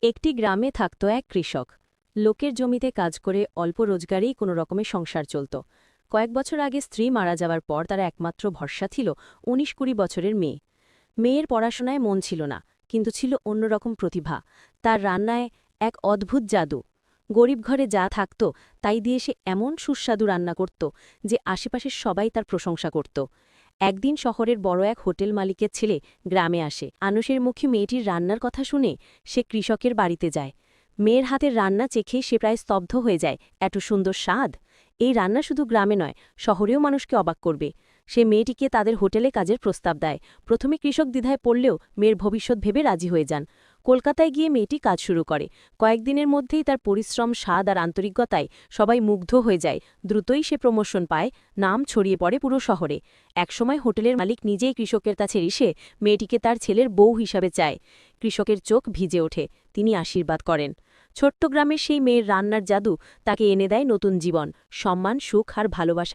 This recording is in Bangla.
একটি গ্রামে থাকত এক কৃষক। লোকের জমিতে কাজ করে অল্প রোজগারেই কোনো রকমের সংসার চলত। কয়েক বছর আগে স্ত্রী মারা যাওয়ার পর তার একমাত্র ভরসা ছিল ১৯-২০ বছরের মেয়ে। মেয়ের পড়াশোনায় মন ছিল না, কিন্তু ছিল অন্যরকম প্রতিভা। তার রান্নায় এক অদ্ভুত জাদু। গরিব ঘরে যা থাকত তাই দিয়ে সে এমন সুস্বাদু রান্না করত যে আশেপাশের সবাই তার প্রশংসা করত। একদিন শহরের বড় এক হোটেল মালিকের ছেলে গ্রামে আসে। আনুষের মুখে মেয়েটির রান্নার কথা শুনে সে কৃষকের বাড়িতে যায়। মেয়ের হাতের রান্না চেখেই সে প্রায় স্তব্ধ হয়ে যায়। এত সুন্দর স্বাদ! এই রান্না শুধু গ্রামে নয়, শহরেও মানুষকে অবাক করবে। সে মেয়েটিকে তাদের হোটেলে কাজের প্রস্তাব দেয়। প্রথমে কৃষক দ্বিধায় পড়লেও মেয়ের ভবিষ্যৎ ভেবে রাজি হয়ে যান। কলকাতায় গিয়ে মেয়েটি কাজ শুরু করে। কয়েকদিনের মধ্যেই তার পরিশ্রম, স্বাদ আর আন্তরিকতায় সবাই মুগ্ধ হয়ে যায়। দ্রুতই সে প্রমোশন পায়, নাম ছড়িয়ে পড়ে পুরো শহরে। একসময় হোটেলের মালিক নিজেই কৃষকের কাছে এসে মেয়েটিকে তার ছেলের বউ হিসাবে চায়। কৃষকের চোখ ভিজে ওঠে, তিনি আশীর্বাদ করেন। ছোট্ট গ্রামের সেই মেয়ের রান্নার জাদু তাকে এনে দেয় নতুন জীবন, সম্মান, সুখ আর ভালোবাসা।